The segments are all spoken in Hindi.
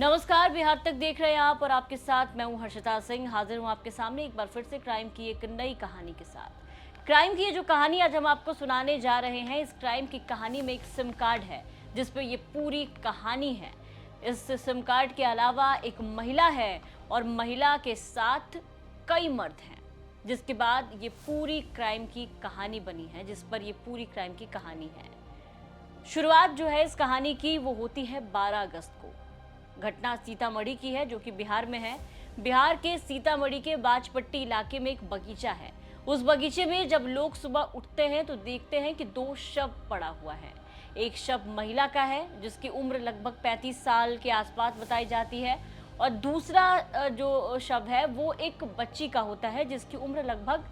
नमस्कार, बिहार तक देख रहे हैं आप और आपके साथ मैं हूं हर्षिता सिंह। हाजिर हूं आपके सामने एक बार फिर से क्राइम की एक नई कहानी के साथ। क्राइम की ये जो कहानी आज हम आपको सुनाने जा रहे हैं, इस क्राइम की कहानी में एक सिम कार्ड है जिस पे ये पूरी कहानी है। इस सिम कार्ड के अलावा एक महिला है और महिला के साथ कई मर्द हैं, जिसके बाद ये पूरी क्राइम की कहानी बनी है, जिस पर ये पूरी क्राइम की कहानी है। शुरुआत जो है इस कहानी की वो होती है 12 अगस्त को। घटना सीतामढ़ी की है, जो कि बिहार में है। बिहार के सीतामढ़ी के बाजपट्टी इलाके में एक बगीचा है। उस बगीचे में जब लोग सुबह उठते हैं तो देखते हैं कि दो शव पड़ा हुआ है। एक शव महिला का है जिसकी उम्र लगभग 35 साल के आसपास बताई जाती है, और दूसरा जो शव है वो एक बच्ची का होता है जिसकी उम्र लगभग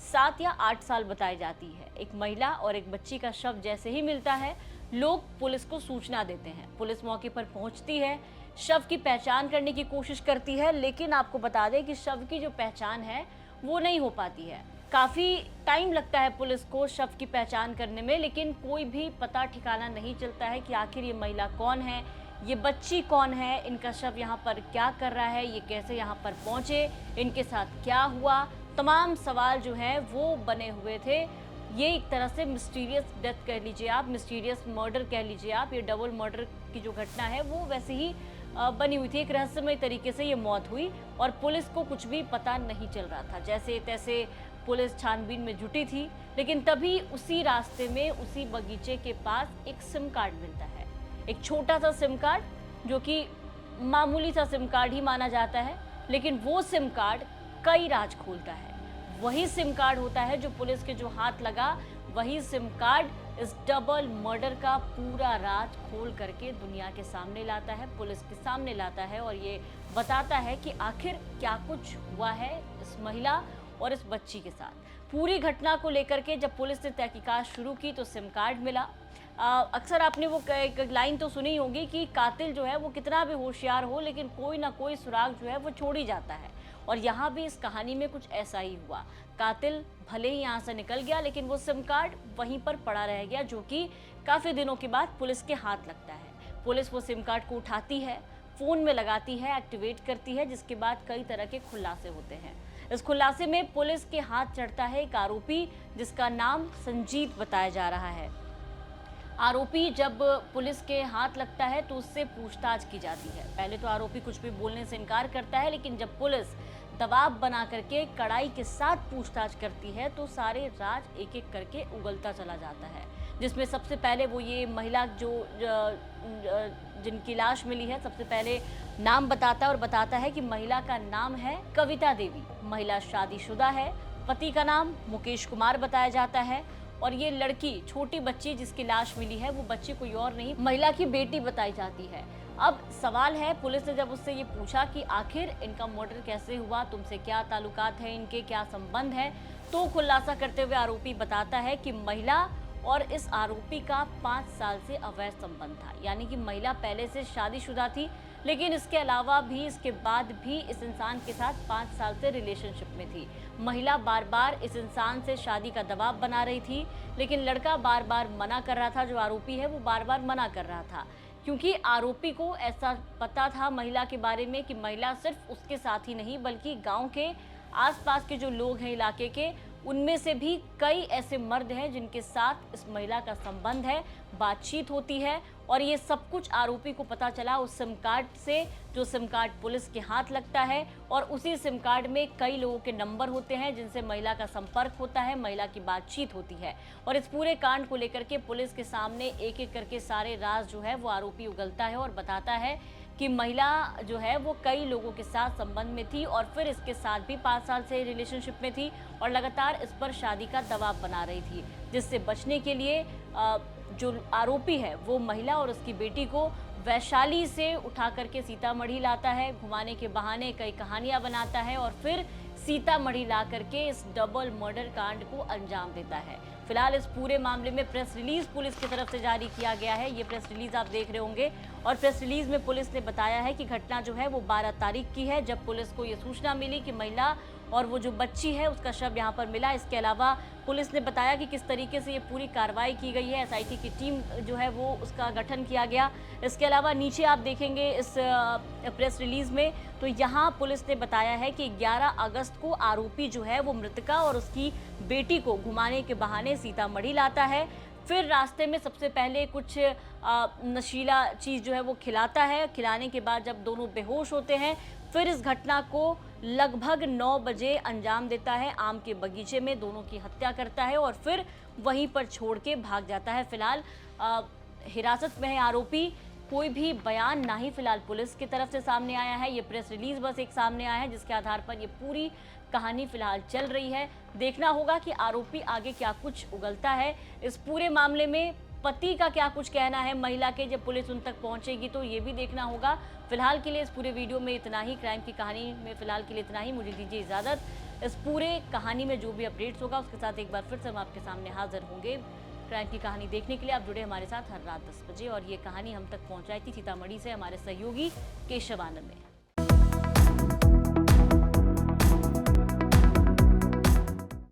7 या 8 साल बताई जाती है। एक महिला और एक बच्ची का शव जैसे ही मिलता है, लोग पुलिस को सूचना देते हैं। पुलिस मौके पर पहुंचती है, शव की पहचान करने की कोशिश करती है, लेकिन आपको बता दें कि शव की जो पहचान है वो नहीं हो पाती है। काफ़ी टाइम लगता है पुलिस को शव की पहचान करने में, लेकिन कोई भी पता ठिकाना नहीं चलता है कि आखिर ये महिला कौन है, ये बच्ची कौन है, इनका शव यहाँ पर क्या कर रहा है, ये कैसे यहाँ पर पहुँचे, इनके साथ क्या हुआ। तमाम सवाल जो हैं वो बने हुए थे। ये एक तरह से मिस्टीरियस डेथ कह लीजिए आप, मिस्टीरियस मर्डर कह लीजिए आप। ये डबल मर्डर की जो घटना है वो वैसे ही बनी हुई थी। एक रहस्यमय तरीके से ये मौत हुई और पुलिस को कुछ भी पता नहीं चल रहा था। जैसे तैसे पुलिस छानबीन में जुटी थी, लेकिन तभी उसी रास्ते में, उसी बगीचे के पास एक सिम कार्ड मिलता है। एक छोटा सा सिम कार्ड, जो कि मामूली सा सिम कार्ड ही माना जाता है, लेकिन वो सिम कार्ड कई राज खोलता है। वही सिम कार्ड होता है जो पुलिस के जो हाथ लगा, वही सिम कार्ड इस डबल मर्डर का पूरा राज खोल करके दुनिया के सामने लाता है, पुलिस के सामने लाता है, और ये बताता है कि आखिर क्या कुछ हुआ है इस महिला और इस बच्ची के साथ। पूरी घटना को लेकर के जब पुलिस ने तहकीकात शुरू की तो सिम कार्ड मिला। अक्सर आपने वो एक लाइन तो सुनी होगी कि कातिल जो है वो कितना भी होशियार हो, लेकिन कोई ना कोई सुराग जो है वो छोड़ ही जाता है। और यहाँ भी इस कहानी में कुछ ऐसा ही हुआ। कातिल भले ही यहाँ से निकल गया, लेकिन वो सिम कार्ड वहीं पर पड़ा रह गया, जो कि काफ़ी दिनों के बाद पुलिस के हाथ लगता है। पुलिस वो सिम कार्ड को उठाती है, फ़ोन में लगाती है, एक्टिवेट करती है, जिसके बाद कई तरह के खुलासे होते हैं। इस खुलासे में पुलिस के हाथ चढ़ता है एक आरोपी जिसका नाम संजीत बताया जा रहा है। आरोपी जब पुलिस के हाथ लगता है तो उससे पूछताछ की जाती है। पहले तो आरोपी कुछ भी बोलने से इनकार करता है, लेकिन जब पुलिस दबाव बना करके कड़ाई के साथ पूछताछ करती है तो सारे राज एक एक करके उगलता चला जाता है। जिसमें सबसे पहले वो ये महिला जिनकी लाश मिली है, सबसे पहले नाम बताता है और बताता है कि महिला का नाम है कविता देवी। महिला शादीशुदा है, पति का नाम मुकेश कुमार बताया जाता है, और ये लड़की, छोटी बच्ची जिसकी लाश मिली है, वो बच्ची कोई और नहीं, महिला की बेटी बताई जाती है। अब सवाल है, पुलिस ने जब उससे ये पूछा कि आखिर इनका मर्डर कैसे हुआ, तुमसे क्या ताल्लुकात है, इनके क्या संबंध है, तो खुलासा करते हुए आरोपी बताता है कि महिला और इस आरोपी का 5 साल से अवैध संबंध था। यानी कि महिला पहले से शादीशुदा थी, लेकिन इसके अलावा भी, इसके बाद भी इस इंसान के साथ 5 साल से रिलेशनशिप में थी। महिला बार बार इस इंसान से शादी का दबाव बना रही थी, लेकिन लड़का बार बार मना कर रहा था। जो आरोपी है वो बार बार मना कर रहा था, क्योंकि आरोपी को ऐसा पता था महिला के बारे में कि महिला सिर्फ उसके साथ ही नहीं, बल्कि गांव के आसपास के जो लोग हैं इलाके के, उनमें से भी कई ऐसे मर्द हैं जिनके साथ इस महिला का संबंध है, बातचीत होती है। और ये सब कुछ आरोपी को पता चला उस सिम कार्ड से, जो सिम कार्ड पुलिस के हाथ लगता है, और उसी सिम कार्ड में कई लोगों के नंबर होते हैं जिनसे महिला का संपर्क होता है, महिला की बातचीत होती है। और इस पूरे कांड को लेकर के पुलिस के सामने एक एक करके सारे राज जो है वो आरोपी उगलता है और बताता है कि महिला जो है वो कई लोगों के साथ संबंध में थी, और फिर इसके साथ भी 5 साल से रिलेशनशिप में थी, और लगातार इस पर शादी का दबाव बना रही थी, जिससे बचने के लिए जो आरोपी है वो महिला और उसकी बेटी को वैशाली से उठा करके सीतामढ़ी लाता है। घुमाने के बहाने कई कहानियां बनाता है और फिर सीतामढ़ी ला करके इस डबल मर्डर कांड को अंजाम देता है। फिलहाल इस पूरे मामले में प्रेस रिलीज पुलिस की तरफ से जारी किया गया है। ये प्रेस रिलीज आप देख रहे होंगे और प्रेस रिलीज में पुलिस ने बताया है कि घटना जो है वो 12 तारीख की है, जब पुलिस को ये सूचना मिली कि महिला और वो जो बच्ची है उसका शव यहाँ पर मिला। इसके अलावा पुलिस ने बताया कि किस तरीके से ये पूरी कार्रवाई की गई है। एसआईटी की टीम जो है वो उसका गठन किया गया। इसके अलावा नीचे आप देखेंगे इस प्रेस रिलीज में, तो यहाँ पुलिस ने बताया है कि 11 अगस्त को आरोपी जो है वो मृतका और उसकी बेटी को घुमाने के बहाने सीतामढ़ी लाता है। फिर रास्ते में सबसे पहले कुछ नशीला चीज़ जो है वो खिलाता है। खिलाने के बाद जब दोनों बेहोश होते हैं, फिर इस घटना को लगभग 9 बजे अंजाम देता है। आम के बगीचे में दोनों की हत्या करता है और फिर वहीं पर छोड़ के भाग जाता है। फिलहाल हिरासत में है आरोपी। कोई भी बयान ना ही फिलहाल पुलिस की तरफ से सामने आया है। ये प्रेस रिलीज बस एक सामने आया है जिसके आधार पर ये पूरी कहानी फिलहाल चल रही है। देखना होगा कि आरोपी आगे क्या कुछ उगलता है। इस पूरे मामले में पति का क्या कुछ कहना है महिला के, जब पुलिस उन तक पहुंचेगी तो ये भी देखना होगा। फिलहाल के लिए इस पूरे वीडियो में इतना ही। क्राइम की कहानी में फिलहाल के लिए इतना ही। मुझे दीजिए इजाजत। इस पूरे कहानी में जो भी अपडेट्स होगा उसके साथ एक बार फिर से हम आपके सामने हाजिर होंगे। क्राइम की कहानी देखने के लिए आप जुड़े हमारे साथ हर रात 10 बजे। और ये कहानी हम तक पहुंचाई थी सीतामढ़ी से हमारे सहयोगी केशव आनंद ने।